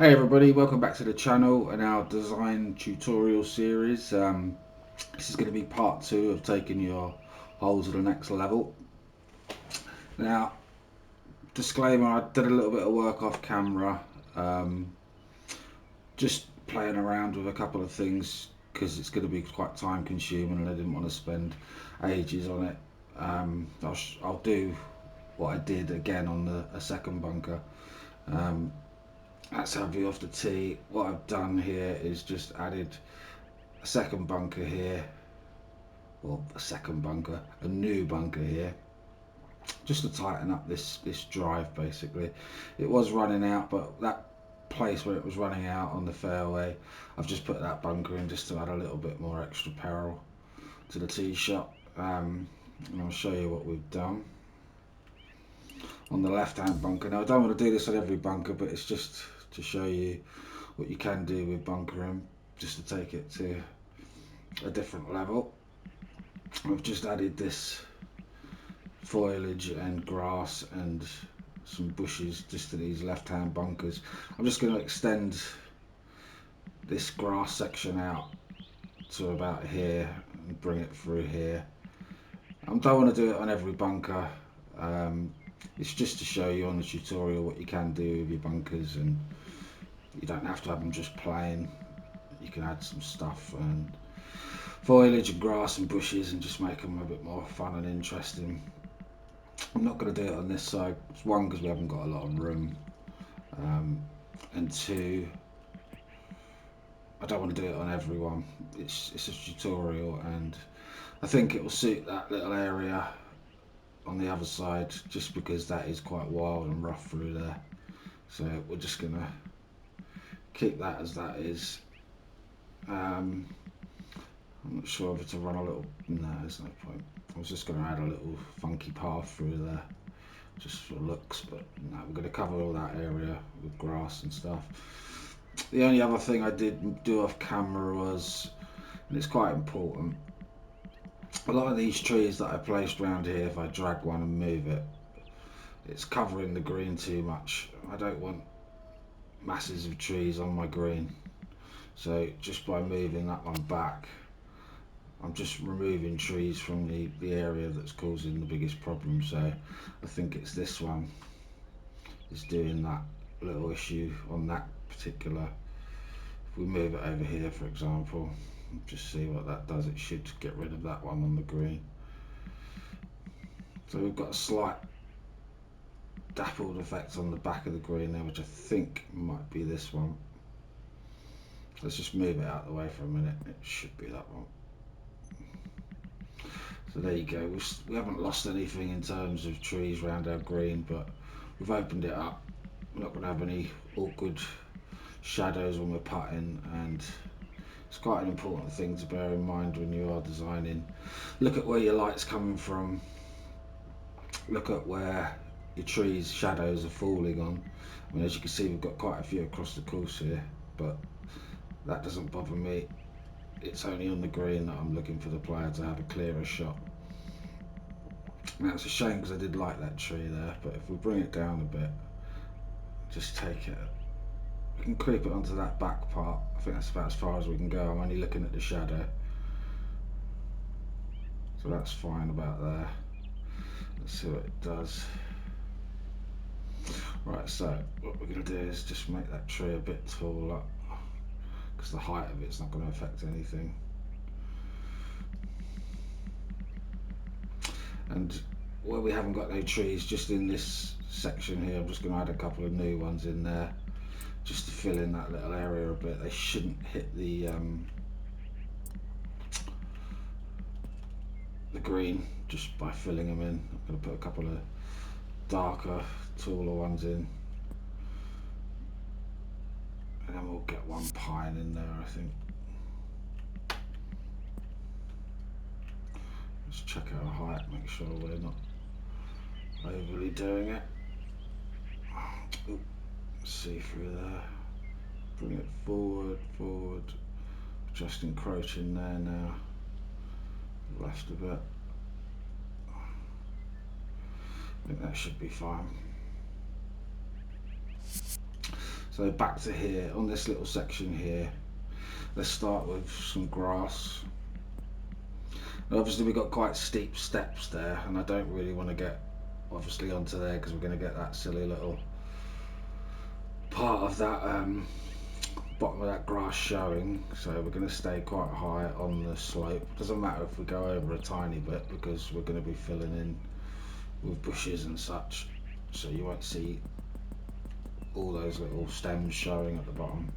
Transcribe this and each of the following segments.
Hey everybody, welcome back to the channel and our design tutorial series. This is going to be part 2 of taking your hole to the next level. Now, disclaimer, I did a little bit of work off camera, just playing around with a couple of things because it's going to be quite time consuming and I didn't want to spend ages on it. I'll do what I did again on a second bunker. That's our view off the tee. What I've done here is just added a second bunker here, or a new bunker here, just to tighten up this drive basically. It was running out, but that place where it was running out on the fairway, I've just put that bunker in just to add a little bit more extra peril to the tee shot. And I'll show you what we've done on the left hand bunker. Now I don't want to do this on every bunker, but it's just to show you what you can do with bunkering, just to take it to a different level. I've just added this foliage and grass and some bushes just to these left hand bunkers. I'm just going to extend this grass section out to about here and bring it through here. I don't want to do it on every bunker. It's just to show you on the tutorial what you can do with your bunkers, and you don't have to have them just plain. You can add some stuff and foliage and grass and bushes and just make them a bit more fun and interesting. I'm not going to do it on this side. It's one, because we haven't got a lot of room, and two, I don't want to do it on everyone. It's a tutorial, and I think it will suit that little area on the other side, just because that is quite wild and rough through there. So we're just going to keep that as that is. I'm not sure if it's to run a little, no, there's no point. I was just going to add a little funky path through there, just for looks, but no, we're going to cover all that area with grass and stuff. The only other thing I did do off camera was, and it's quite important, a lot of these trees that I placed around here, if I drag one and move it, it's covering the green too much. I don't want masses of trees on my green, so just by moving that one back, I'm just removing trees from the area that's causing the biggest problem. So I think it's this one is doing that little issue on that particular. If we move it over here, for example, just see what that does. It should get rid of that one on the green. So we've got a slight dappled effect on the back of the green there, which I think might be this one. Let's just move it out of the way for a minute. It should be that one. So there you go. We haven't lost anything in terms of trees around our green, but we've opened it up. We're not going to have any awkward shadows when we're putting, and it's quite an important thing to bear in mind when you are designing. Look at where your light's coming from. Look at where your trees' shadows are falling on. I mean, as you can see, we've got quite a few across the course here, but that doesn't bother me. It's only on the green that I'm looking for the player to have a clearer shot. Now it's a shame because I did like that tree there, but if we bring it down a bit, just take it, we can creep it onto that back part. I think that's about as far as we can go. I'm only looking at the shadow, so that's fine about there. Let's see what it does. Right, so what we're going to do is just make that tree a bit taller, because the height of it's not going to affect anything. And where we haven't got no trees, just in this section here, I'm just going to add a couple of new ones in there, just to fill in that little area a bit. They shouldn't hit the green just by filling them in. I'm going to put a couple of darker, taller ones in, and then we'll get one pine in there, I think. Let's check our height, make sure we're not overly doing it. Ooh, see through there. Bring it forward, forward. Just encroaching there now. Left a bit. I think that should be fine. So So back to here, on this little section here, let's start with some grass. Obviously we've got quite steep steps there, and I don't really want to get obviously onto there because we're going to get that silly little part of that bottom of that grass showing, so we're going to stay quite high on the slope. Doesn't matter if we go over a tiny bit because we're going to be filling in with bushes and such, so you won't see all those little stems showing at the bottom.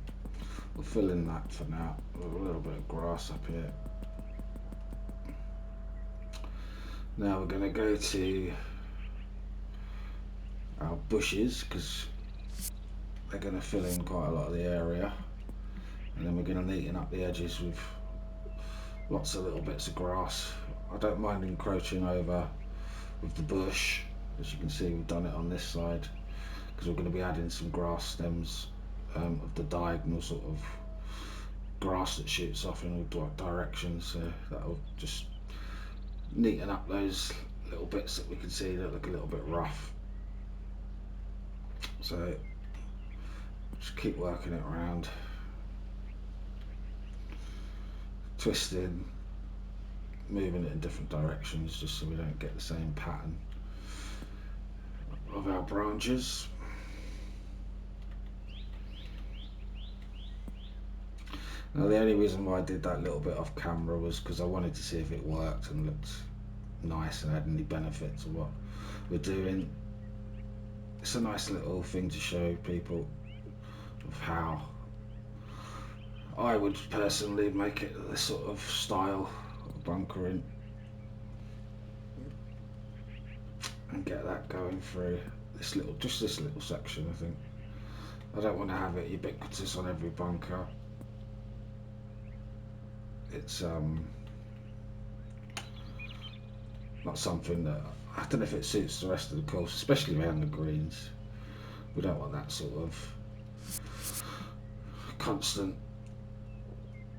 We'll fill in that for now with a little bit of grass up here. Now we're going to go to our bushes because they're going to fill in quite a lot of the area, and then we're going to neaten up the edges with lots of little bits of grass. I don't mind encroaching over with the bush. As you can see, we've done it on this side because we're going to be adding some grass stems of the diagonal sort of grass that shoots off in all directions, so that'll just neaten up those little bits that we can see that look a little bit rough. So just keep working it around, twisting, moving it in different directions just so we don't get the same pattern of our branches. Now the only reason why I did that little bit off camera was because I wanted to see if it worked and looked nice and had any benefits of what we're doing. It's a nice little thing to show people of how I would personally make it this sort of style of bunkering and get that going through this little, just this little section. I think I don't want to have it ubiquitous on every bunker. It's not something that, I don't know if it suits the rest of the course, especially around the greens. We don't want that sort of constant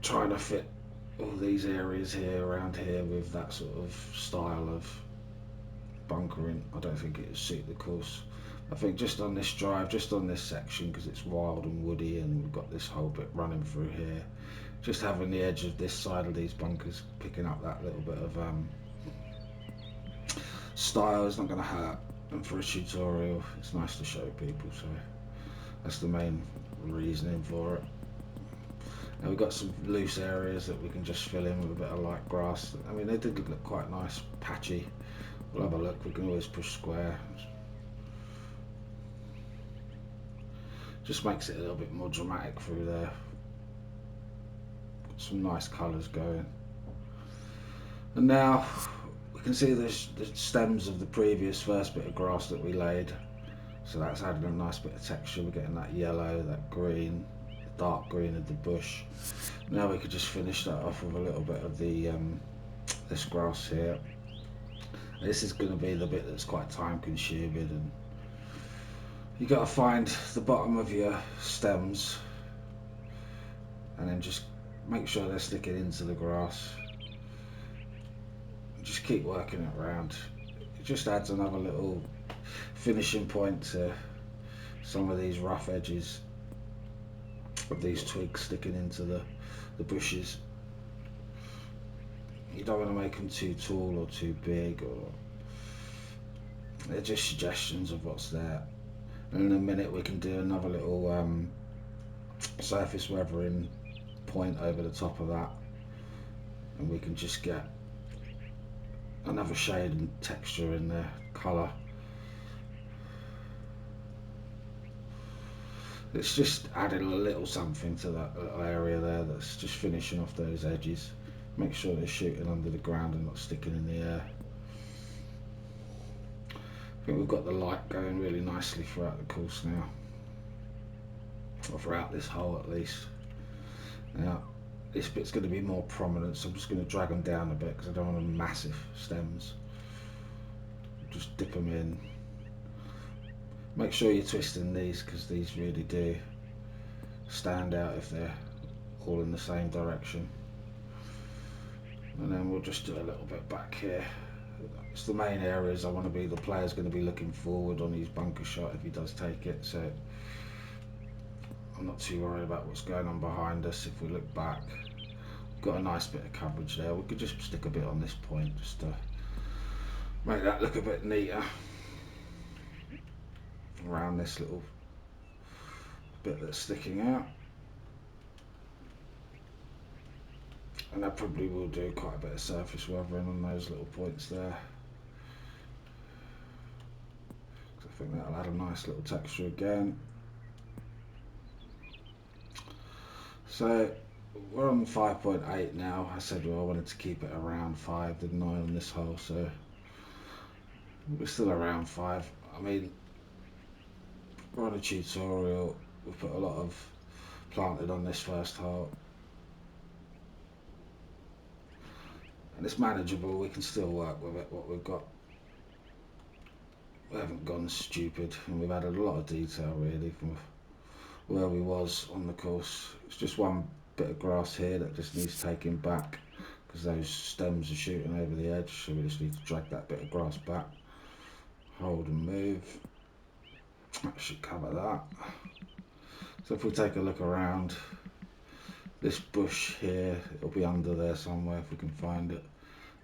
trying to fit all these areas here around here with that sort of style of bunkering. I don't think it would suit the course. I think just on this drive, just on this section, because it's wild and woody and we've got this whole bit running through here, just having the edge of this side of these bunkers picking up that little bit of style is not going to hurt, and for a tutorial it's nice to show people, so that's the main reasoning for it. Now we've got some loose areas that we can just fill in with a bit of light grass. I mean, they did look quite nice, patchy. We'll have a look, we can always push square. Just makes it a little bit more dramatic through there. Got some nice colours going. And now we can see the stems of the previous first bit of grass that we laid. So that's adding a nice bit of texture. We're getting that yellow, that green, the dark green of the bush. Now we could just finish that off with a little bit of the this grass here. This is going to be the bit that's quite time consuming, and you got to find the bottom of your stems and then just make sure they're sticking into the grass. Just keep working it around. It just adds another little finishing point to some of these rough edges of these twigs sticking into the bushes. You don't want to make them too tall or too big, or they're just suggestions of what's there. And in a minute we can do another little surface weathering point over the top of that, and we can just get another shade and texture in there, colour. It's just adding a little something to that little area there that's just finishing off those edges. Make sure they're shooting under the ground and not sticking in the air. I think we've got the light going really nicely throughout the course now, or throughout this hole at least. Now this bit's going to be more prominent, so I'm just going to drag them down a bit because I don't want them massive stems. Just dip them in. Make sure you're twisting these because these really do stand out if they're all in the same direction. And then we'll just do a little bit back here. It's the main areas I want to be, the player's going to be looking forward on his bunker shot if he does take it, so I'm not too worried about what's going on behind us. If we look back, got a nice bit of coverage there. We could just stick a bit on this point just to make that look a bit neater around this little bit that's sticking out. And that probably will do quite a bit of surface weathering on those little points there. I think that'll add a nice little texture again. So we're on 5.8 now. I said, well, I wanted to keep it around 5, didn't I, on this hole? So we're still around 5. I mean, we're on a tutorial. We've put a lot of planted on this first hole. And it's manageable. We can still work with it, what we've got. We haven't gone stupid, and we've added a lot of detail really from where we was on the course. It's just one bit of grass here that just needs taking back because those stems are shooting over the edge, so we just need to drag that bit of grass back, hold and move. That should cover that. So if we take a look around this bush here, it'll be under there somewhere if we can find it.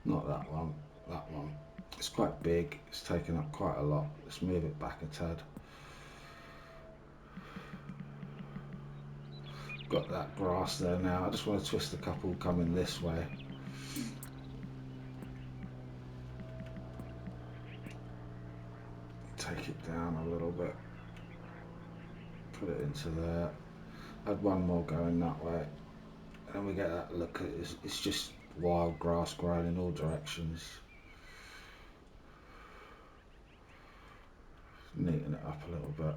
Not that one, that one. It's quite big, it's taking up quite a lot. Let's move it back a tad. Got that grass there now. I just want to twist a couple coming this way. Take it down a little bit. Put it into there. Add one more going that way. And we get that look. It's just wild grass growing in all directions. Neaten it up a little bit.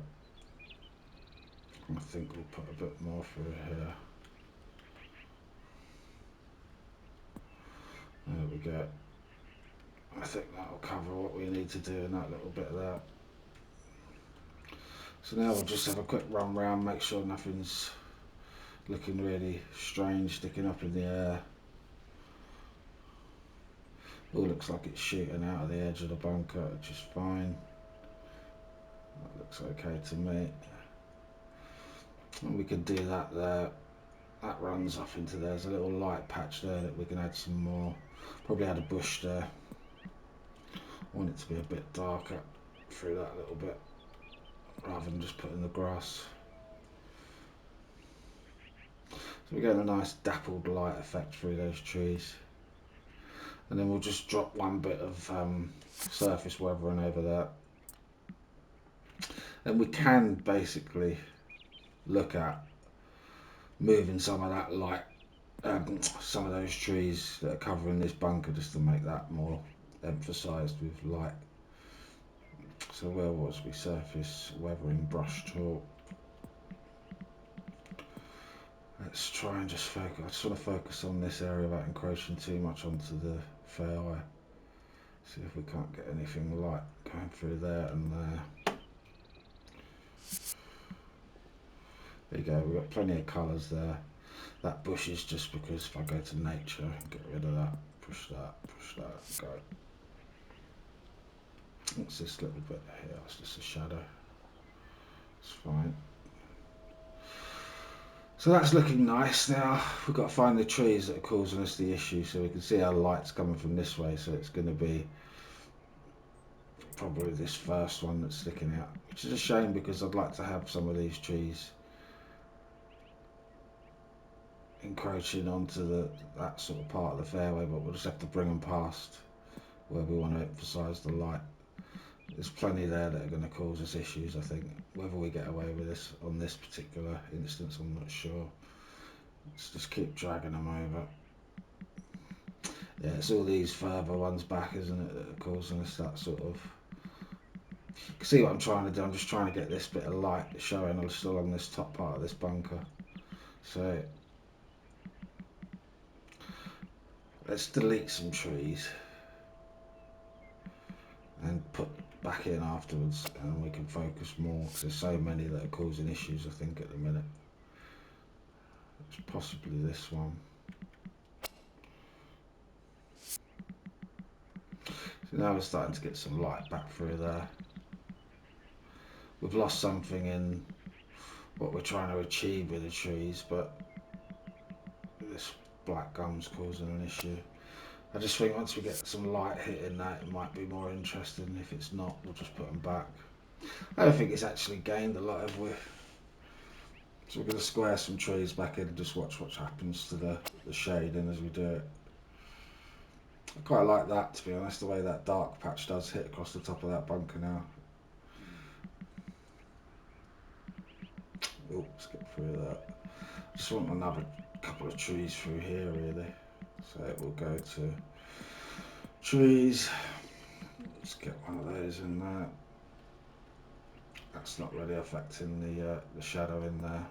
I think we'll put a bit more through here. There we go. I think that'll cover what we need to do in that little bit there. So now we'll just have a quick run round, make sure nothing's looking really strange, sticking up in the air. All looks like it's shooting out of the edge of the bunker, which is fine. That looks okay to me. And we can do that there. That runs off into there. There's a little light patch there that we can add some more. Probably add a bush there. I want it to be a bit darker through that little bit, rather than just putting the grass. So we're getting a nice dappled light effect through those trees. And then we'll just drop one bit of surface weathering over there. And we can basically look at moving some of that light, some of those trees that are covering this bunker, just to make that more emphasised with light. So where was we? Surface weathering, brush tool. Let's try and just focus. I just want to focus on this area without encroaching too much onto the fairway. See if we can't get anything light going through there and there. There you go, we've got plenty of colours there. That bush is just because if I go to nature, get rid of that, push that, go. What's this little bit here? It's just a shadow. It's fine. So that's looking nice. Now we've got to find the trees that are causing us the issue, so we can see our light's coming from this way, so it's going to be probably this first one that's sticking out, which is a shame because I'd like to have some of these trees encroaching onto that sort of part of the fairway, but we'll just have to bring them past where we want to emphasise the light. There's plenty there that are going to cause us issues, I think. Whether we get away with this on this particular instance, I'm not sure. Let's just keep dragging them over. Yeah, it's all these further ones back, isn't it, that are causing us that sort of... You can see what I'm trying to do. I'm just trying to get this bit of light showing still on this top part of this bunker. So let's delete some trees and put back in afterwards, and we can focus more because there's so many that are causing issues, I think, at the minute. It's possibly this one. So now we're starting to get some light back through there. We've lost something in what we're trying to achieve with the trees, but this black gum's causing an issue. I just think once we get some light hitting that, it might be more interesting. If it's not, we'll just put them back. I don't think it's actually gained a lot, have we? So we're going to square some trees back in and just watch what happens to the shading as we do it. I quite like that, to be honest, the way that dark patch does hit across the top of that bunker now. Oh, skip through that. Just want another couple of trees through here, really. So it will go to trees. Let's get one of those in there. That's not really affecting the shadow in there.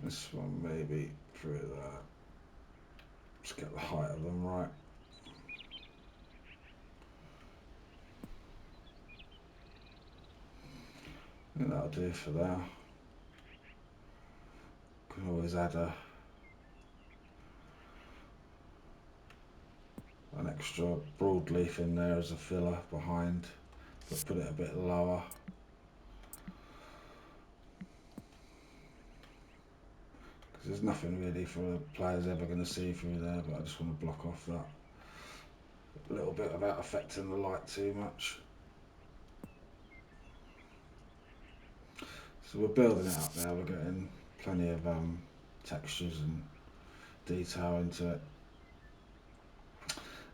This one maybe through that. Just get the height of them right. I think that'll do for now. Can always add an extra broadleaf in there as a filler behind, but put it a bit lower. Because there's nothing really for the players ever going to see through there, but I just want to block off that a little bit without affecting the light too much. So we're building it up now, we're getting plenty of textures and detail into it.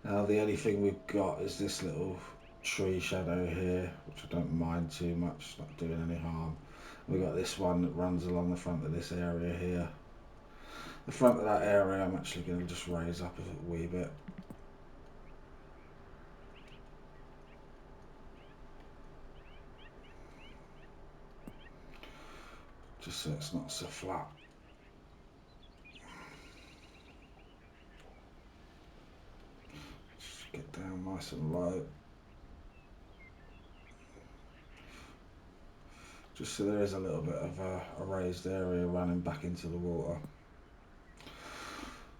Now the only thing we've got is this little tree shadow here, which I don't mind too much, it's not doing any harm. We've got this one that runs along the front of this area here. The front of that area I'm actually going to just raise up a wee bit. Just so it's not so flat. Just get down nice and low. Just so there is a little bit of a raised area running back into the water.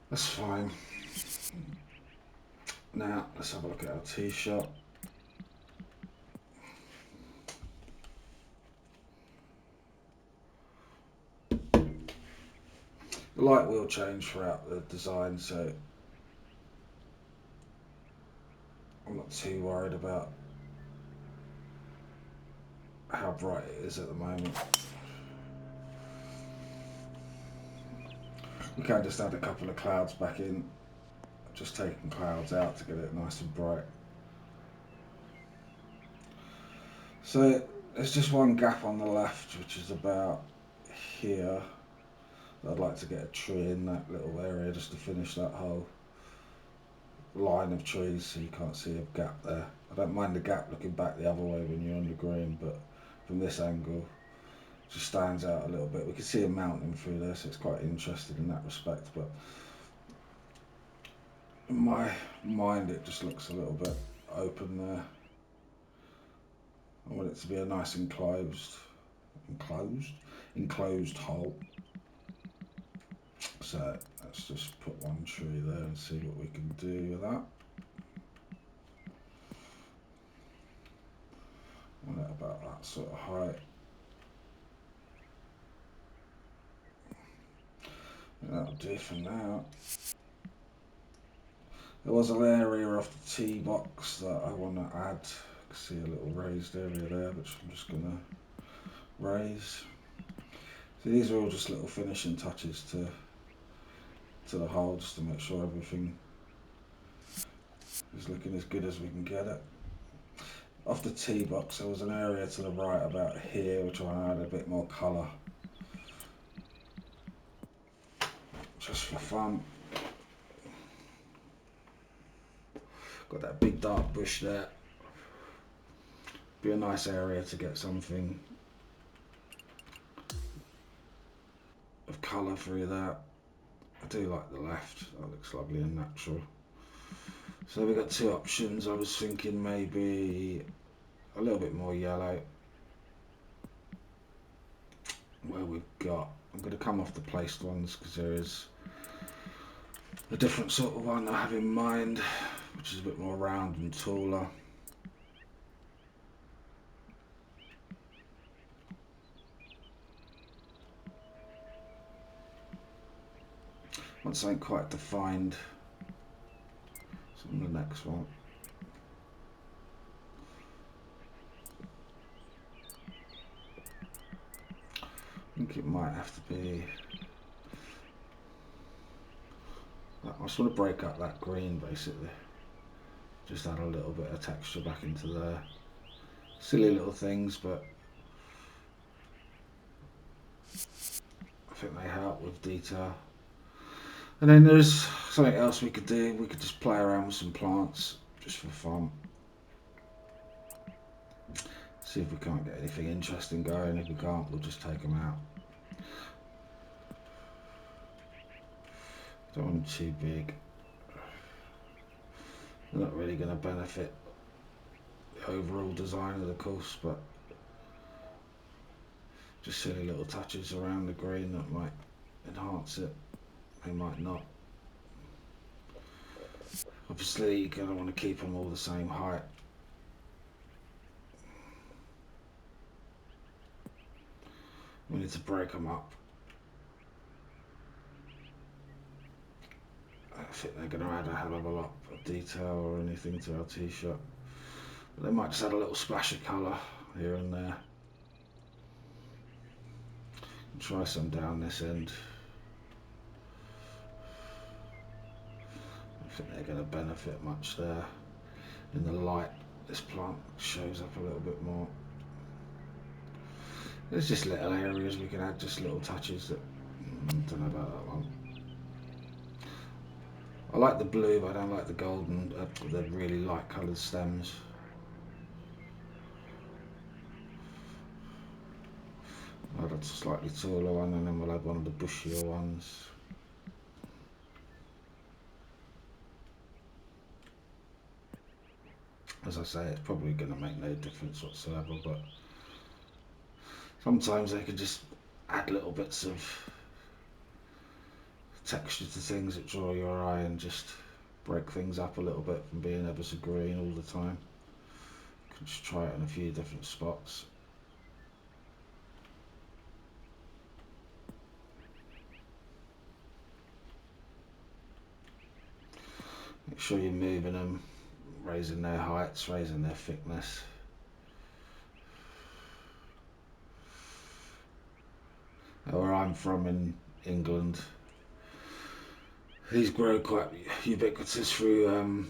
That's fine. Now let's have a look at our tee shot. The light will change throughout the design, so I'm not too worried about how bright it is at the moment. You can just add a couple of clouds back in. I've just taken clouds out to get it nice and bright. So there's just one gap on the left, which is about here. I'd like to get a tree in that little area just to finish that whole line of trees so you can't see a gap there. I don't mind the gap looking back the other way when you're on the green, but from this angle it just stands out a little bit. We can see a mountain through there, so it's quite interesting in that respect, but in my mind it just looks a little bit open there. I want it to be a nice enclosed hole. So let's just put one tree there and see what we can do with that. And at about that sort of height. And that'll do for now. There was an area off the tee box that I want to add. I see a little raised area there, which I'm just going to raise. So these are all just little finishing touches to the hole, just to make sure everything is looking as good as we can get it. Off the tee box there was an area to the right about here which I want to add a bit more colour, just for fun. Got that big dark bush there. Be a nice area to get something of colour through that. I do like the left, that looks lovely and natural. So we got two options. I was thinking maybe a little bit more yellow. Where we've got, I'm going to come off the placed ones because there is a different sort of one I have in mind, which is a bit more round and taller. want something quite defined. So on the next one. I think it might have to be. I just want to break up that green basically. Just add a little bit of texture back into there. Silly little things, but I think they help with detail. And then there's something else we could do. We could just play around with some plants just for fun. See if we can't get anything interesting going. If we can't, we'll just take them out. Don't want them too big. They're not really going to benefit the overall design of the course, but just silly little touches around the green that might enhance it. They might not. Obviously, you're going to want to keep them all the same height. We need to break them up. I don't think they're going to add a hell of a lot of detail or anything to our t-shirt. But they might just add a little splash of colour here and there. Try some down this end. I think they're going to benefit much there. In the light, this plant shows up a little bit more. There's just little areas we can add, just little touches that I don't know about that one. I like the blue, but I don't like the golden, the really light coloured stems. I'll add a slightly taller one, and then we'll add one of the bushier ones. As I say, it's probably going to make no difference whatsoever, but sometimes they can just add little bits of texture to things that draw your eye and just break things up a little bit from being ever so green all the time. You can just try it in a few different spots. Make sure you're moving them, raising their heights, raising their thickness. Where I'm from in England, these grow quite ubiquitous through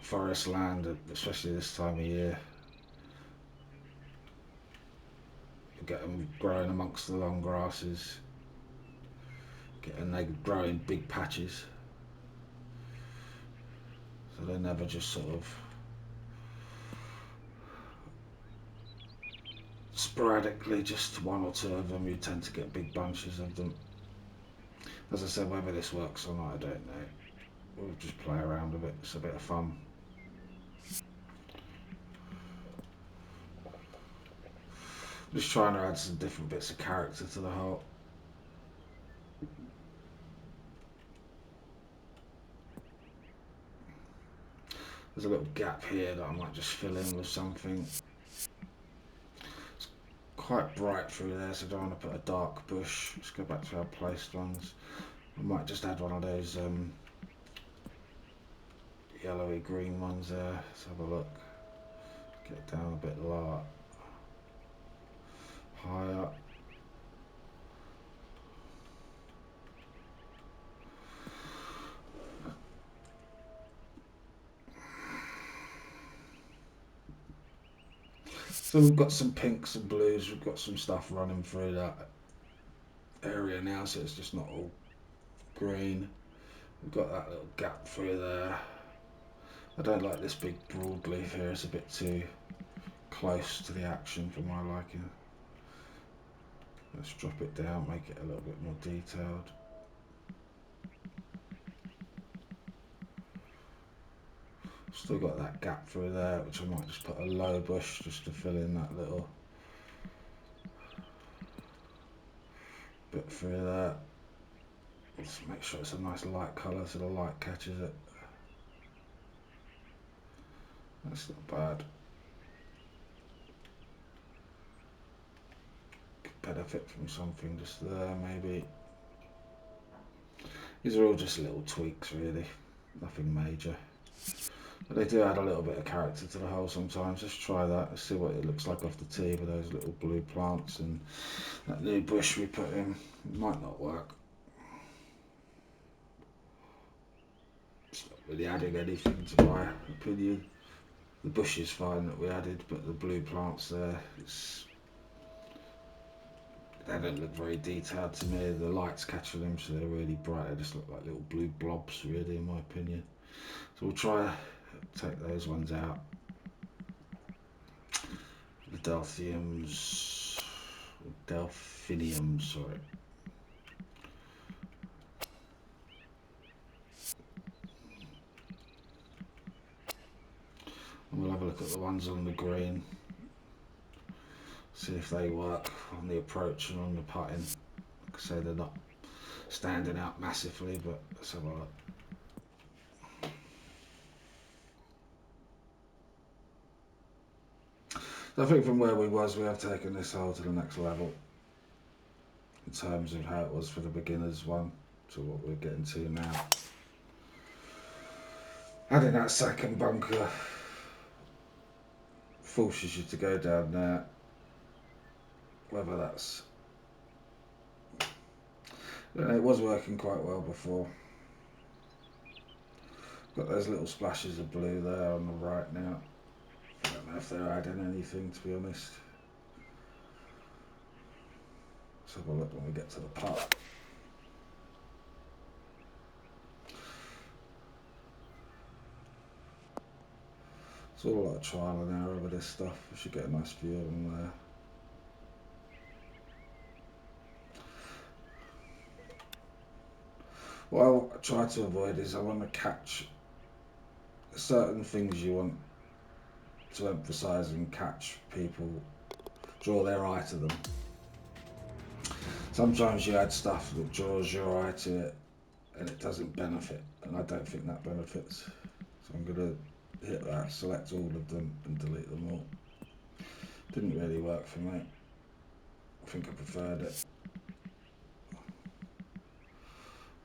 forest land, especially this time of year. You get them growing amongst the long grasses, and they grow in big patches. So they're never just sort of sporadically, just one or two of them. You tend to get big bunches of them. As I said, whether this works or not, I don't know. We'll just play around with it. It's a bit of fun. Just trying to add some different bits of character to the whole. There's a little gap here that I might just fill in with something. It's quite bright through there, so I don't want to put a dark bush. Let's go back to our placed ones. I might just add one of those yellowy green ones there. Let's have a look. Get down a bit lower. Higher. So we've got some pinks and blues, we've got some stuff running through that area now, so it's just not all green. We've got that little gap through there. I don't like this big broad leaf here, it's a bit too close to the action for my liking. Let's drop it down, make it a little bit more detailed. Still got that gap through there, which I might just put a low bush just to fill in that little bit through there. Just make sure it's a nice light colour so the light catches it. That's not bad. Could benefit from something just there maybe. These are all just little tweaks really, nothing major. But they do add a little bit of character to the hole sometimes. Let's try that. Let's see what it looks like off the tee with those little blue plants and that new bush we put in. It might not work. It's not really adding anything to my opinion. The bush is fine that we added, but the blue plants there, they don't look very detailed to me. The light's catching them, so they're really bright. They just look like little blue blobs, really, in my opinion. So we'll try take those ones out. The delphiniums, sorry. And we'll have a look at the ones on the green. See if they work on the approach and on the putting. Like I say, they're not standing out massively, but let's have a look. I think from where we was, we have taken this hole to the next level in terms of how it was for the beginners one to what we're getting to now. Adding that second bunker forces you to go down there, whether that's... It was working quite well before. Got those little splashes of blue there on the right now. I don't know if they're adding anything, to be honest. Let's have a look when we get to the putt. It's all like trial and error with this stuff. We should get a nice view of them there. What I try to avoid is I want to catch certain things you want to emphasise and catch people, draw their eye to them. Sometimes you add stuff that draws your eye to it and it doesn't benefit, and I don't think that benefits. So I'm going to hit that, select all of them and delete them all. Didn't really work for me. I think I preferred it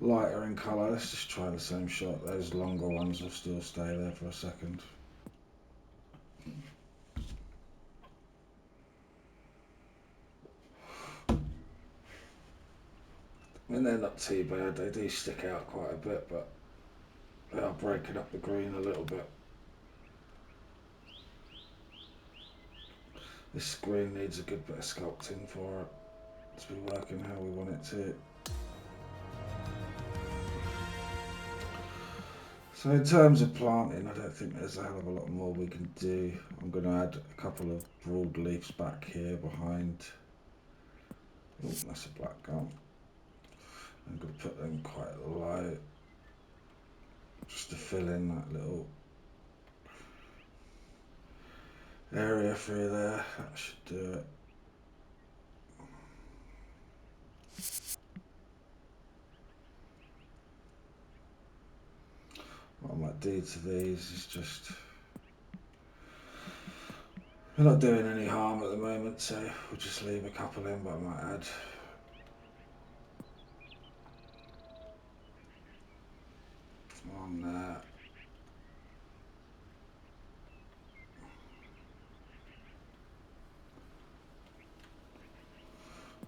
lighter in colour. Let's just try the same shot. Those longer ones will still stay there for a second. I mean, they're not too bad. They do stick out quite a bit, but they are breaking up the green a little bit. This screen needs a good bit of sculpting for it to be working how we want it to. So in terms of planting, I don't think there's a hell of a lot more we can do. I'm going to add a couple of broadleafs back here behind. Oh, that's a black gum. I'm going to put them quite low, just to fill in that little area through there. That should do it. What I might do to these is just... We're not doing any harm at the moment, so we'll just leave a couple in, but I might add one there.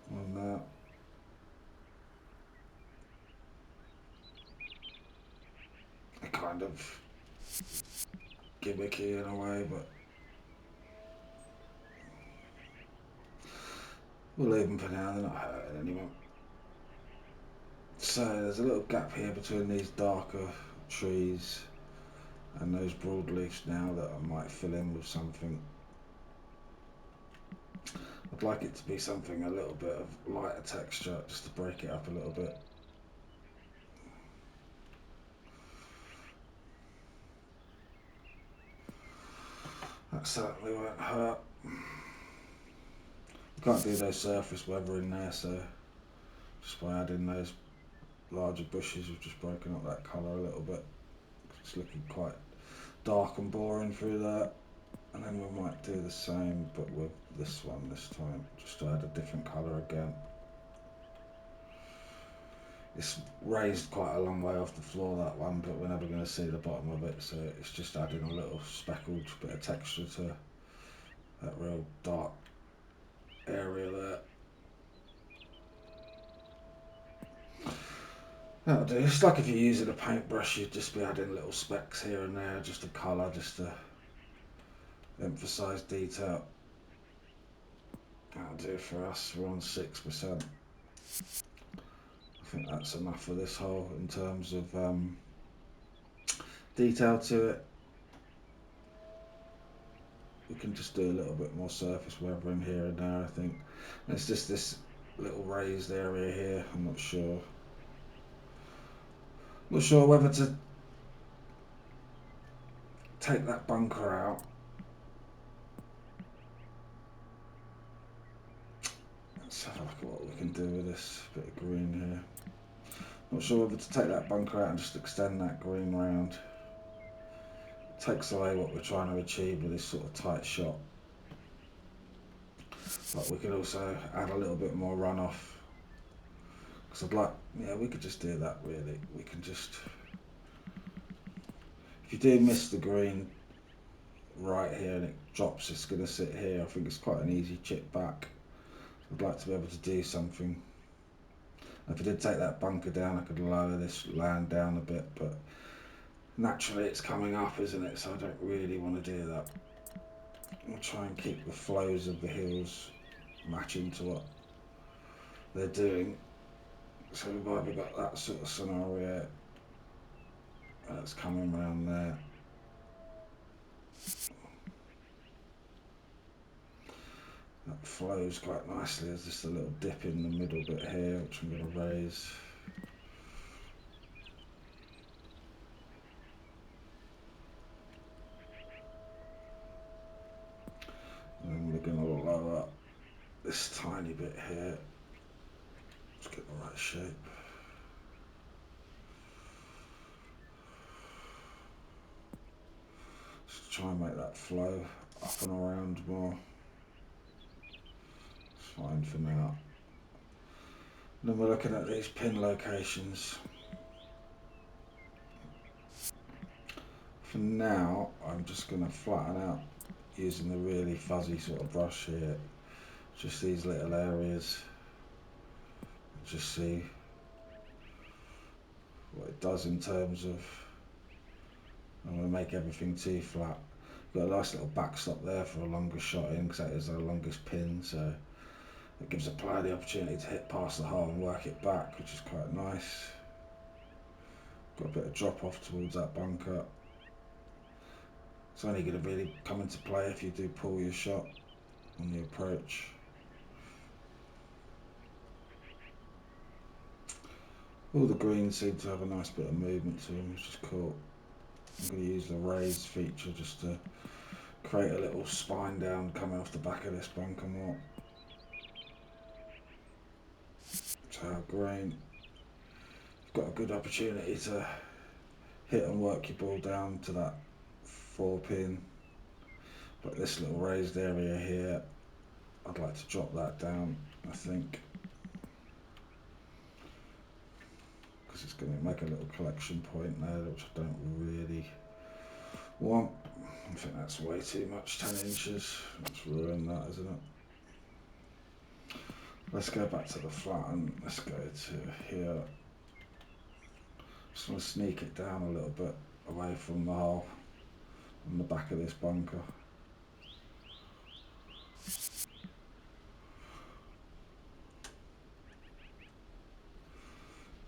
One there. They're kind of gimmicky in a way, but we'll leave them for now, they're not hurting anyone. So there's a little gap here between these darker trees and those broadleafs now that I might fill in with something. I'd like it to be something a little bit of lighter texture just to break it up a little bit. That certainly won't hurt. You can't do no surface weather in there, so just by adding those larger bushes we've just broken up that colour a little bit. It's looking quite dark and boring through that. And then we might do the same but with this one this time, just to add a different colour again. It's raised quite a long way off the floor, that one, but we're never going to see the bottom of it, so it's just adding a little speckled bit of texture to that real dark area there. That'll do. It's like if you're using a paintbrush, you'd just be adding little specks here and there, just a colour, just to emphasise detail. That'll do for us. We're on 6%. I think that's enough for this hole in terms of detail to it. We can just do a little bit more surface weathering here and there, I think. And it's just this little raised area here. I'm not sure. Not sure whether to take that bunker out. Let's have a look at what we can do with this bit of green here. Not sure whether to take that bunker out and just extend that green round. It takes away what we're trying to achieve with this sort of tight shot. But we could also add a little bit more runoff. Because I'd like, yeah, we could just do that really. We can just, if you do miss the green right here and it drops, it's going to sit here. I think it's quite an easy chip back. I'd like to be able to do something. If I did take that bunker down, I could lower this land down a bit, but naturally it's coming up, isn't it? So I don't really want to do that. I'll try and keep the flows of the hills matching to what they're doing. So we've either got that sort of scenario that's coming around there. That flows quite nicely. There's just a little dip in the middle bit here, which I'm going to raise. And then we're going to lower this tiny bit here. Let's get the right shape. Just try and make that flow up and around more. It's fine for now. And then we're looking at these pin locations. For now, I'm just going to flatten out using the really fuzzy sort of brush here. Just these little areas. Just see what it does in terms of, I'm going to make everything too flat. Got a nice little backstop there for a longer shot in because that is our longest pin, so it gives a player the opportunity to hit past the hole and work it back, which is quite nice. Got a bit of drop off towards that bunker. It's only going to really come into play if you do pull your shot on the approach. All the greens seem to have a nice bit of movement to them, which is cool. I'm going to use the raised feature just to create a little spine down coming off the back of this bunker more. So our green, you've got a good opportunity to hit and work your ball down to that 4 pin. But this little raised area here, I'd like to drop that down, I think. Because it's going to make a little collection point there, which I don't really want. I think that's way too much, 10 inches. Let's ruin that, isn't it? Let's go back to the flatten. Let's go to here. Just want to sneak it down a little bit away from the hole on the back of this bunker.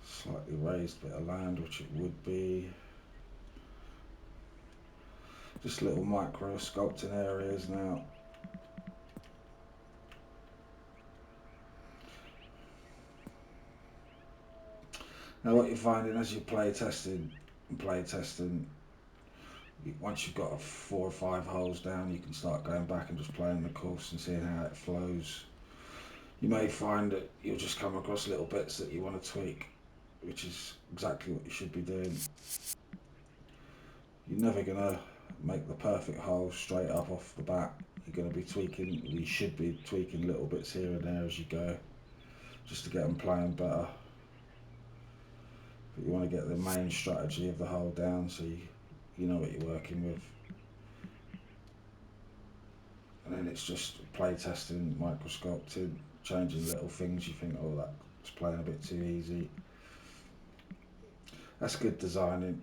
Slightly raised bit of land, which it would be. Just little micro sculpting areas now. Now what you're finding as you play testing, once you've got 4 or 5 holes down, you can start going back and just playing the course and seeing how it flows. You may find that you'll just come across little bits that you want to tweak, which is exactly what you should be doing. You're never going to make the perfect hole straight up off the bat. You're going to be tweaking, you should be tweaking little bits here and there as you go, just to get them playing better. But you want to get the main strategy of the hole down so you know what you're working with. And then it's just play testing, microscoping, changing little things you think, oh, that's playing a bit too easy. That's good designing.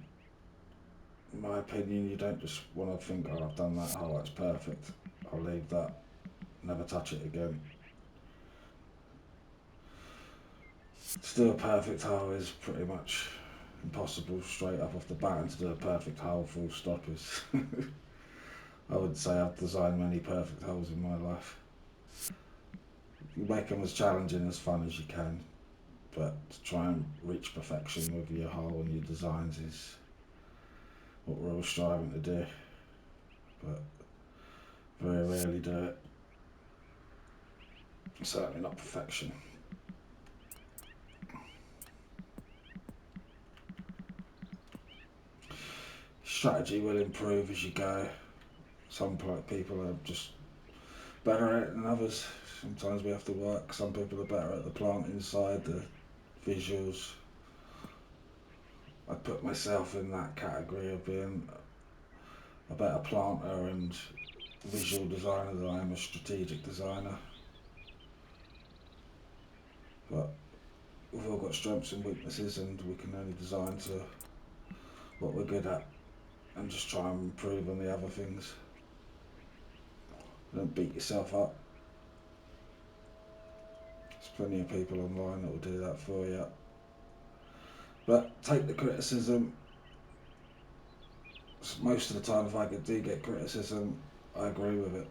In my opinion, you don't just want to think, oh, I've done that, oh, that's perfect, I'll leave that, never touch it again. To do a perfect hole is pretty much impossible straight up off the bat, and to do a perfect hole full stop is I would say I've designed many perfect holes in my life. You make them as challenging, as fun as you can, but to try and reach perfection with your hole and your designs is what we're all striving to do, but very rarely do it. Certainly not perfection. Strategy will improve as you go. Some people are just better at it than others. Sometimes we have to work. Some people are better at the planting side, the visuals. I put myself in that category of being a better planter and visual designer than I am a strategic designer. But we've all got strengths and weaknesses, and we can only design to what we're good at and just try and improve on the other things. Don't beat yourself up. There's plenty of people online that will do that for you. But take the criticism. Most of the time, if I do get criticism, I agree with it.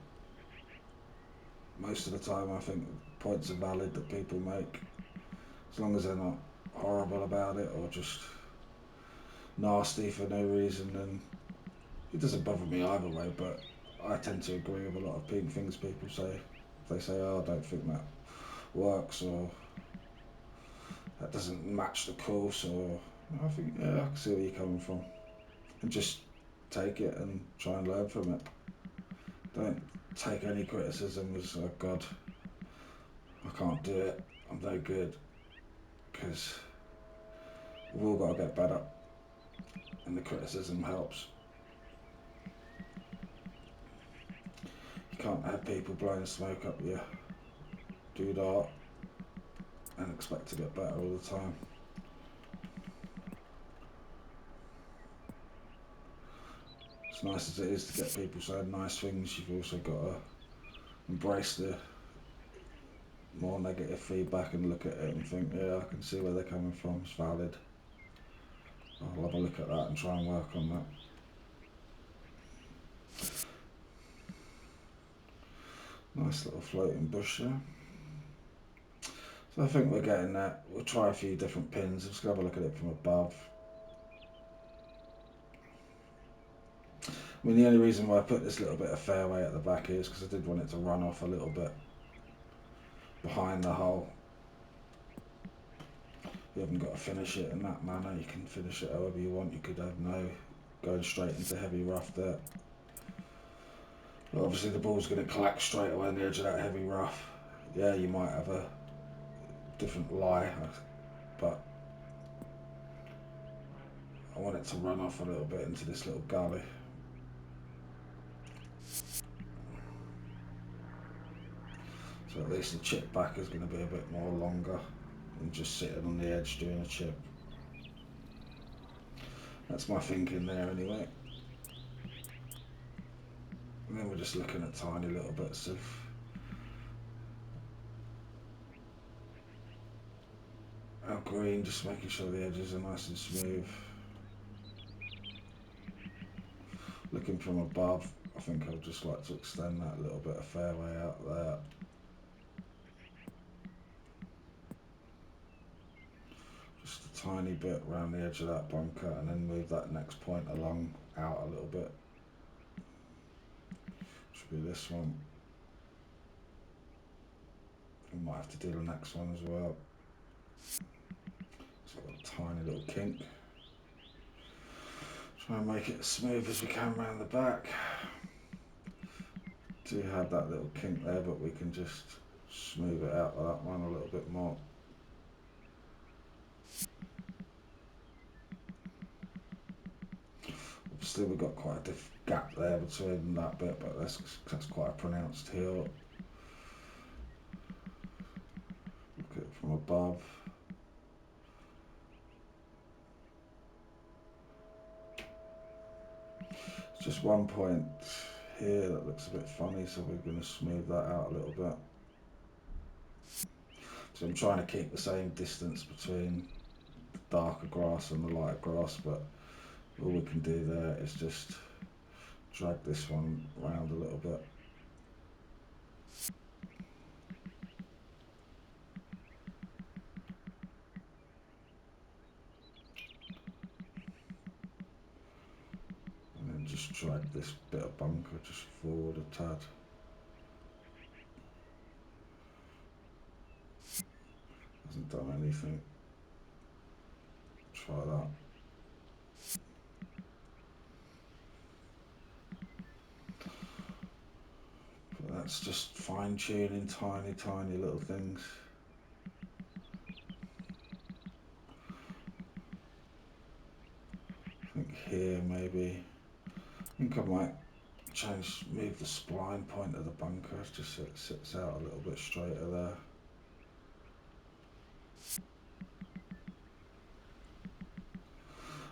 Most of the time, I think points are valid that people make, as long as they're not horrible about it or just nasty for no reason. And it doesn't bother me either way, but I tend to agree with a lot of things people say. If they say, oh, I don't think that works, or that doesn't match the course, or I think, yeah, I can see where you're coming from, and just take it and try and learn from it. Don't take any criticism as, oh God, I can't do it, I'm no good, because we've all got to get better, and the criticism helps. You can't have people blowing smoke up your doodah and expect to get better all the time. As nice as it is to get people saying nice things, you've also got to embrace the more negative feedback and look at it and think, yeah, I can see where they're coming from, it's valid. I'll have a look at that and try and work on that. Nice little floating bush there. So I think we're getting that. We'll try a few different pins. Let's have a look at it from above. I mean, the only reason why I put this little bit of fairway at the back is because I did want it to run off a little bit behind the hole. You haven't got to finish it in that manner. You can finish it however you want. You could have no going straight into heavy rough there. But obviously the ball's going to collect straight away on the edge of that heavy rough. Yeah, you might have a different lie, but I want it to run off a little bit into this little gully. So at least the chip back is going to be a bit more longer than just sitting on the edge doing a chip. That's my thinking there anyway. And then we're just looking at tiny little bits of our green, just making sure the edges are nice and smooth. Looking from above, I think I'd just like to extend that little bit of fairway out there. Just a tiny bit around the edge of that bunker, and then move that next point along out a little bit. Should be this one. We might have to do the next one as well. So I've got a tiny little kink. Try and make it as smooth as we can around the back. Do have that little kink there, but we can just smooth it out with that one a little bit more. Still, we've got quite a gap there between that bit, but that's quite a pronounced hill. Look at it from above. It's just one point here that looks a bit funny, so we're going to smooth that out a little bit. So I'm trying to keep the same distance between the darker grass and the lighter grass, but all we can do there is just drag this one round a little bit. And then just drag this bit of bunker just forward a tad. Hasn't done anything. Try that. But that's just fine tuning tiny little things. I think here maybe, I think I might move the spline point of the bunker just so it sits out a little bit straighter there.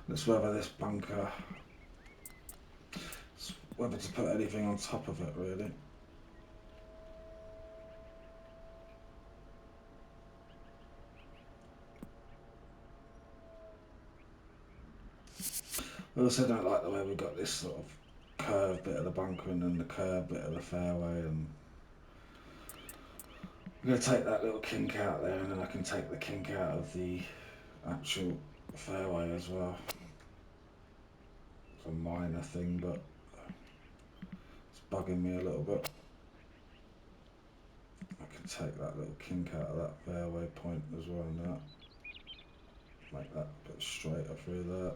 It's whether this bunker, it's whether to put anything on top of it really. I also don't like the way we've got this sort of curved bit of the bunker and then the curved bit of the fairway, and I'm going to take that little kink out there, and then I can take the kink out of the actual fairway as well. It's a minor thing, but it's bugging me a little bit. I can take that little kink out of that fairway point as well, and that make that a bit straighter through there.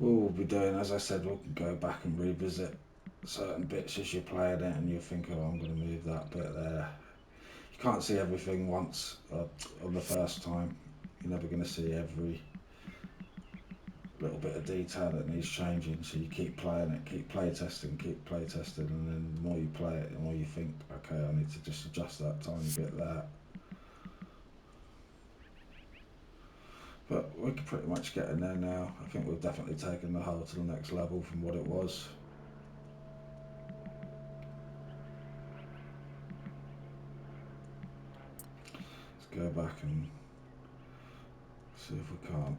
What we'll be doing, as I said, we'll go back and revisit certain bits as you're playing it, and you'll think, oh, I'm going to move that bit there. You can't see everything once on the first time. You're never going to see every little bit of detail that needs changing, so you keep playing it, keep play testing, and then the more you play it, the more you think, okay, I need to just adjust that tiny bit there. But we can pretty much get in there now. I think we've definitely taken the hole to the next level from what it was. Let's go back and see if we can't.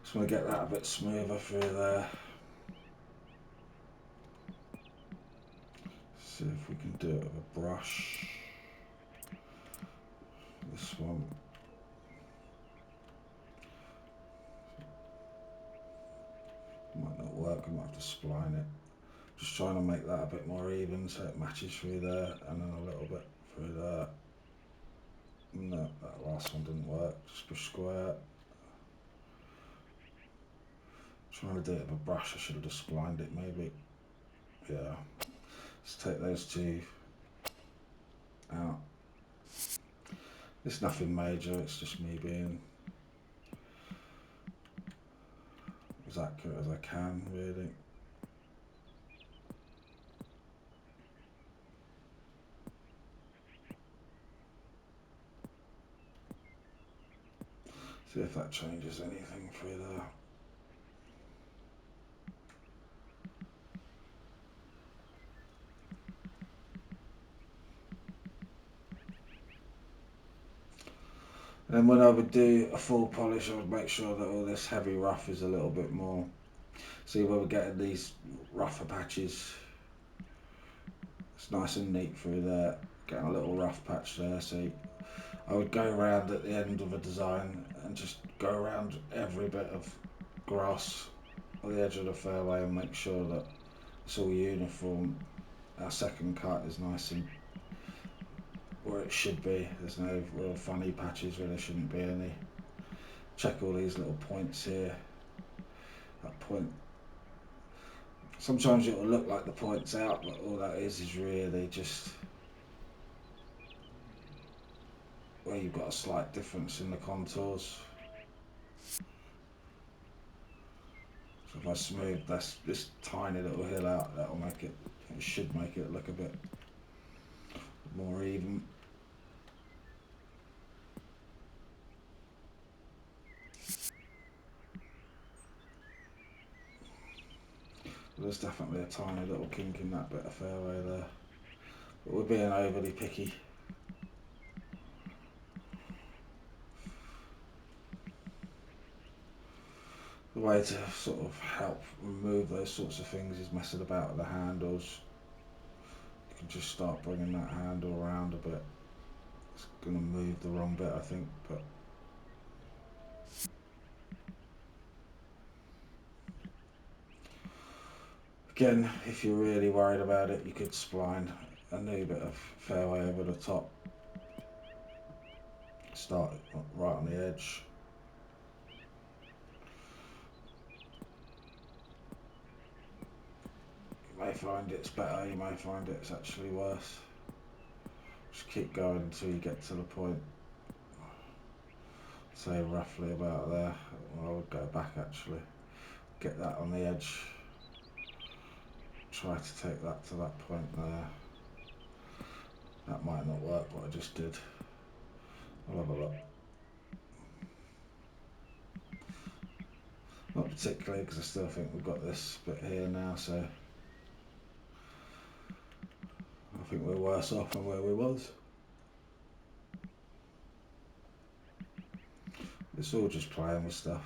Just want to get that a bit smoother through there. See if we can do it with a brush. This one. Might not work, I might have to spline it. Just trying to make that a bit more even so it matches through there, and then a little bit through there. No, that last one didn't work. Just push square. Trying to do it with a brush, I should have just splined it maybe. Yeah. Let's take those two out. It's nothing major, it's just me being as accurate as I can, really. See if that changes anything through there. And when I would do a full polish, I would make sure that all this heavy rough is a little bit more. See where we're getting these rougher patches. It's nice and neat through there. Getting a little rough patch there. See, I would go around at the end of a design and just go around every bit of grass on the edge of the fairway and make sure that it's all uniform. Our second cut is nice and where it should be. There's no real funny patches where there shouldn't be any. check all these little points here. That point. Sometimes it will look like the point's out, but all that is really just where you've got a slight difference in the contours. So if I smooth this tiny little hill out, that'll make it, it should make it look a bit more even. There's definitely a tiny little kink in that bit of fairway there, but we're being overly picky. The way to sort of help remove those sorts of things is messing about with the handles. You can just start bringing that handle around a bit. It's going to move the wrong bit, I think, but again, if you're really worried about it, you could spline a new bit of fairway over the top. Start right on the edge. You may find it's better, you may find it's actually worse. Just keep going until you get to the point, say roughly about there. Well, I would go back actually. Get that on the edge. Try to take that to that point there. That might not work, what I just did. I'll have a look. Not particularly, because I still think we've got this bit here now, so I think we're worse off than where we was. It's all just playing with stuff.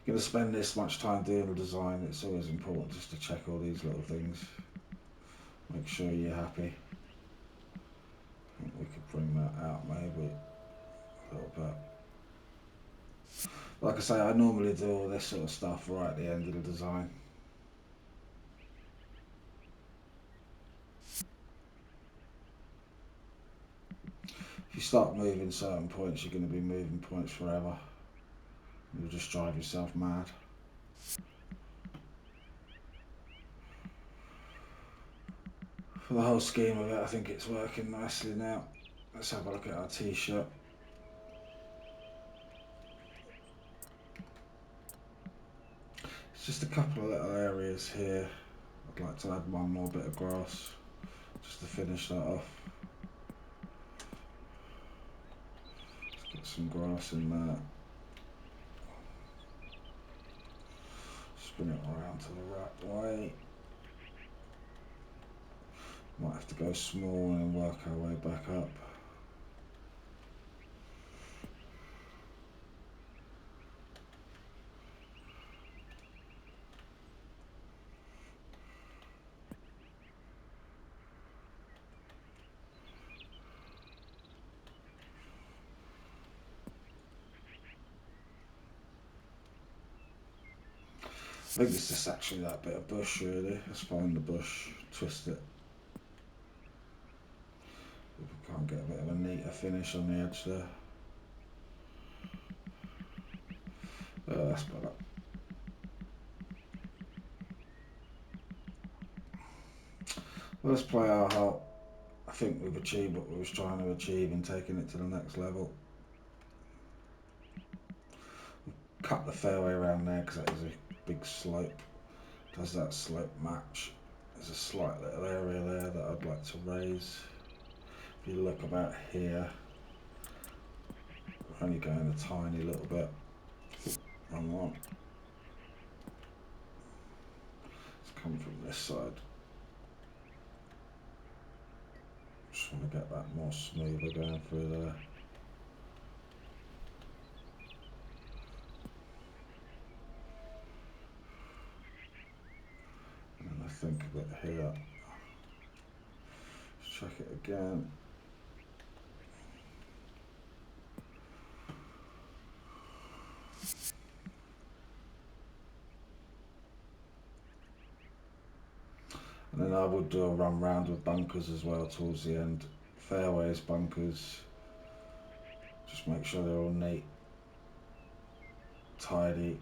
You're going to spend this much time doing the design, it's always important just to check all these little things. Make sure you're happy. I think we could bring that out maybe a little bit. Like I say, I normally do all this sort of stuff right at the end of the design. If you start moving certain points, you're going to be moving points forever. You'll just drive yourself mad. For the whole scheme of it, I think it's working nicely now. Let's have a look at our t-shirt. It's just a couple of little areas here. I'd like to add one more bit of grass just to finish that off. Let's get some grass in there. Spin it around to the right way. Might have to go small and work our way back up. I think it's just actually that bit of bush really. Let's find the bush, twist it. If we can't get a bit of a neater finish on the edge there. Oh, that's better. Well, let's play our heart. I think we've achieved what we was trying to achieve in taking it to the next level. Cut the fairway around there because that is a big slope. Does that slope match? There's a slight little area there that I'd like to raise. If you look about here, we're only going a tiny little bit. Wrong one. Let's come from this side. Just want to get that more smoother going through there. And I think a bit here. Let's check it again. And then I would do a run round with bunkers as well towards the end fairways, bunkers, just make sure they're all neat, tidy,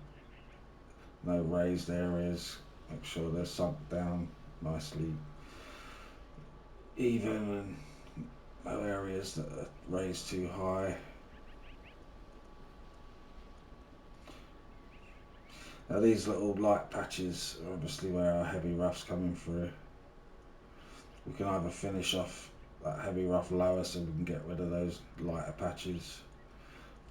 no raised areas, make sure they're sunk down nicely even, and no areas that are raised too high. Now these little light patches are obviously where our heavy rough's coming through. We can either finish off that heavy rough lower so we can get rid of those lighter patches,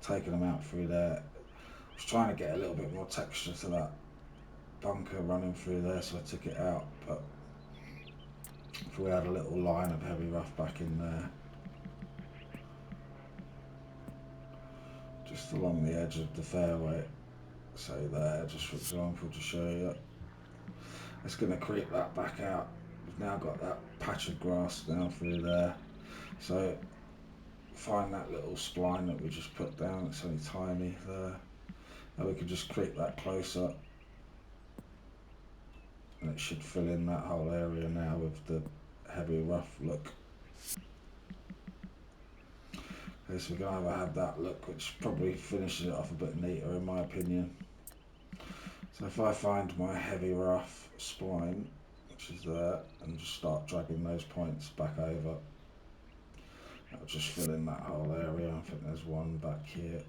taking them out through there. I was trying to get a little bit more texture to that bunker running through there, so I took it out, but if we had a little line of heavy rough back in there, just along the edge of the fairway, say there, just for example, to show you, it's going to creep that back out. We've now got that patch of grass down through there, so find that little spline that we just put down, it's only tiny there, and we can just creep that closer, and it should fill in that whole area now with the heavy rough look. Okay, so we're going to have that look, which probably finishes it off a bit neater in my opinion. So if I find my heavy rough spline, which is there, and just start dragging those points back over, that'll just fill in that whole area. I think there's one back here,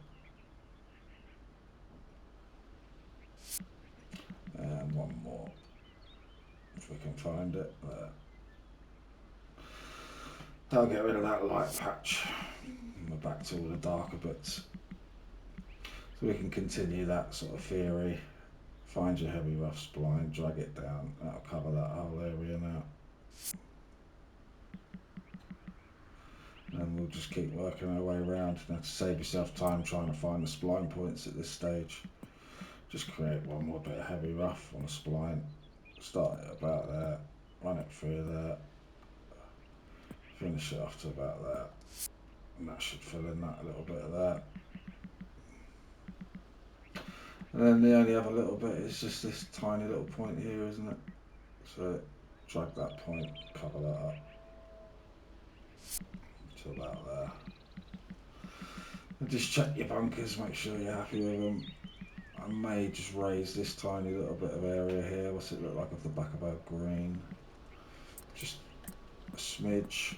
and one more if we can find it there. That'll get rid of that light patch, and we're back to all the darker bits. So we can continue that sort of theory. Find your heavy rough spline, drag it down, that'll cover that whole area now. And we'll just keep working our way around. Now, to save yourself time trying to find the spline points at this stage, just create one more bit of heavy rough on the spline, start it about there, run it through there, finish it off to about there, and that should fill in that little bit of that. And then the only other little bit is just this tiny little point here, isn't it? So drag that point, cover that up to about there. And just check your bunkers, make sure you're happy with them. I may just raise this tiny little bit of area here. What's it look like off the back of our green? Just a smidge.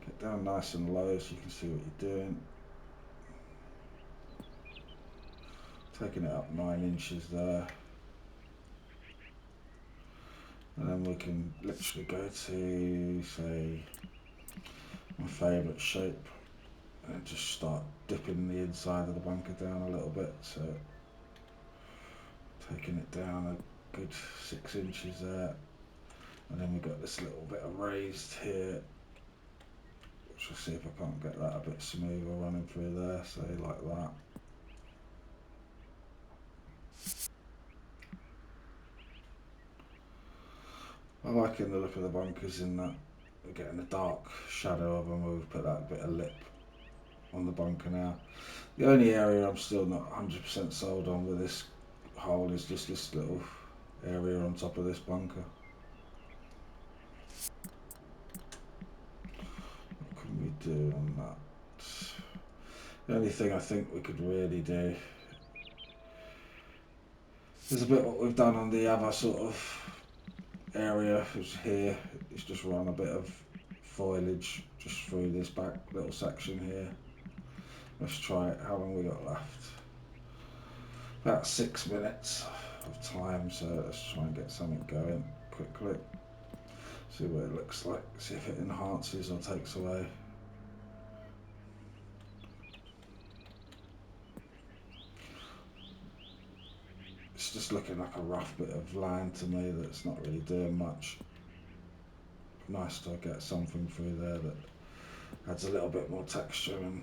Get down nice and low so you can see what you're doing. Taking it up 9 inches there. And then we can literally go to, say, my favourite shape, and just start dipping the inside of the bunker down a little bit. So taking it down a good 6 inches there. And then we've got this little bit of raised here, which I'll see if I can't get that a bit smoother running through there, say like that. I like in the look of the bunkers in that we're getting a dark shadow of them. We've put that bit of lip on the bunker now. The only area I'm still not 100% sold on with this hole is just this little area on top of this bunker. What can we do on that? The only thing I think we could really do is a bit what we've done on the other sort of area, which is here, is just run a bit of foliage just through this back little section here. Let's try it. How long we got left? About 6 minutes of time, so let's try and get something going quickly. See what it looks like, see if it enhances or takes away. It's just looking like a rough bit of land to me that's not really doing much. Nice to get something through there that adds a little bit more texture and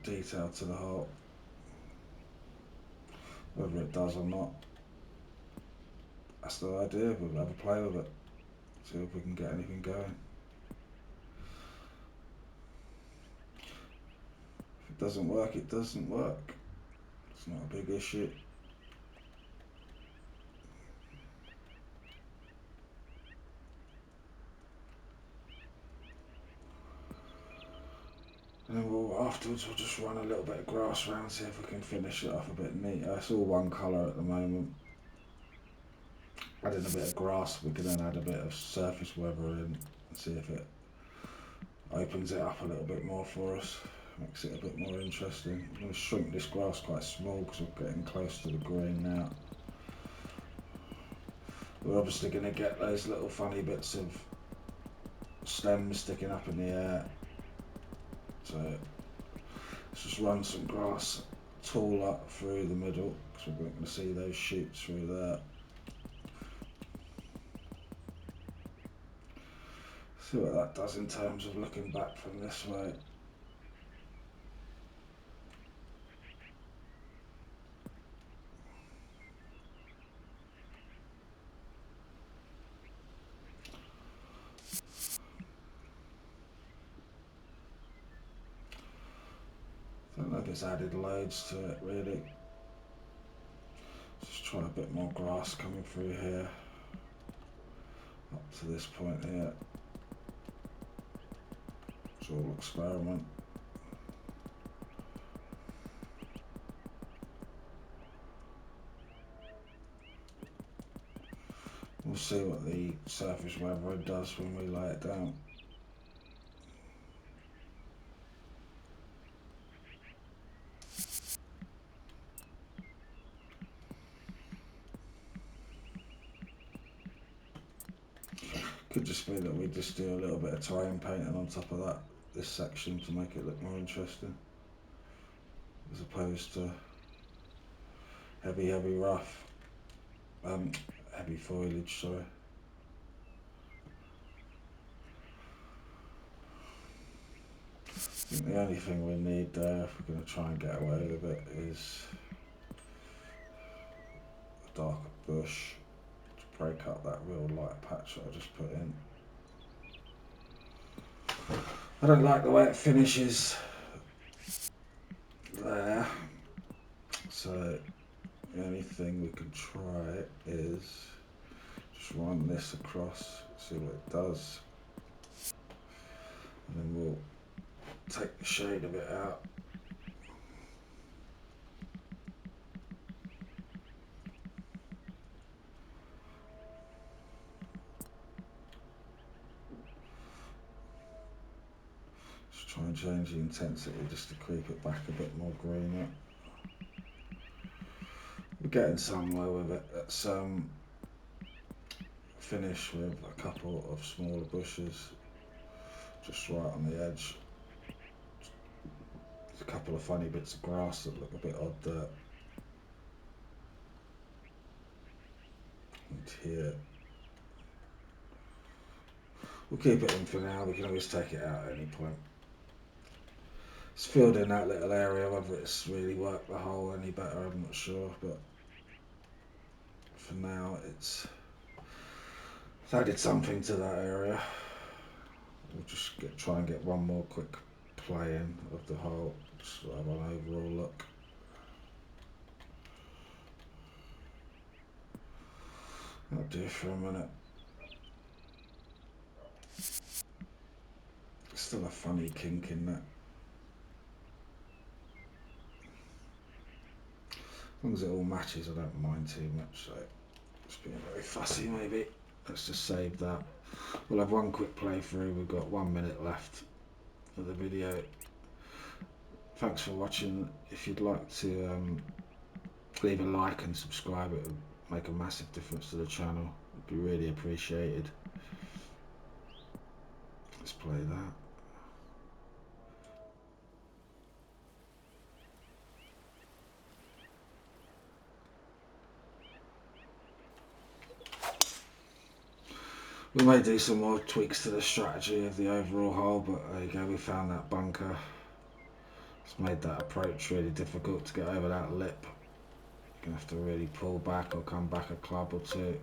detail to the hole. Whether it does or not, that's the idea. We'll have a play with it, see if we can get anything going. If it doesn't work, it doesn't work. It's not a big issue. And then afterwards we'll just run a little bit of grass around, see if we can finish it off a bit neater. It's all one colour at the moment. Adding a bit of grass, we can then add a bit of surface weather in and see if it opens it up a little bit more for us. Makes it a bit more interesting. I'm going to shrink this grass quite small because we're getting close to the green now. We're obviously going to get those little funny bits of stems sticking up in the air. So let's just run some grass tall up through the middle because we're going to see those shoots through there. See what that does in terms of looking back from this way. I don't know if it's added loads to it really. Just try a bit more grass coming through here. Up to this point here. It's all experiment. We'll see what the surface weather does when we lay it down. Could just be that we just do a little bit of tie-in painting on top of that, this section, to make it look more interesting, as opposed to heavy rough, heavy foliage, sorry. I think the only thing we need there, if we're going to try and get away with it, is a darker bush to break up that real light patch that I just put in. I don't like the way it finishes there, so the only thing we can try is just run this across, see what it does, and then we'll take the shade of it out. Just try and change the intensity just to creep it back a bit more greener. We're getting somewhere with it. Let's finish with a couple of smaller bushes just right on the edge. There's a couple of funny bits of grass that look a bit odd there. And here. We'll keep it in for now, we can always take it out at any point. It's filled in that little area, whether it's really worked the hole any better I'm not sure, but for now it's added something to that area. We'll just try and get one more quick play in of the hole, just have an overall look. That'll do for a minute. Still a funny kink in that. As long as it all matches, I don't mind too much, so just being very fussy maybe. Let's just save that. We'll have one quick playthrough, we've got 1 minute left of the video. Thanks for watching. If you'd like to leave a like and subscribe, it would make a massive difference to the channel. It'd be really appreciated. Let's play that. We may do some more tweaks to the strategy of the overall hole, but there you go, we found that bunker. It's made that approach really difficult to get over that lip. You're going to have to really pull back or come back a club or two.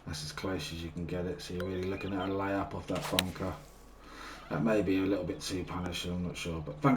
That's as close as you can get it, so you're really looking at a layup off that bunker. That may be a little bit too punishing, I'm not sure, but thanks.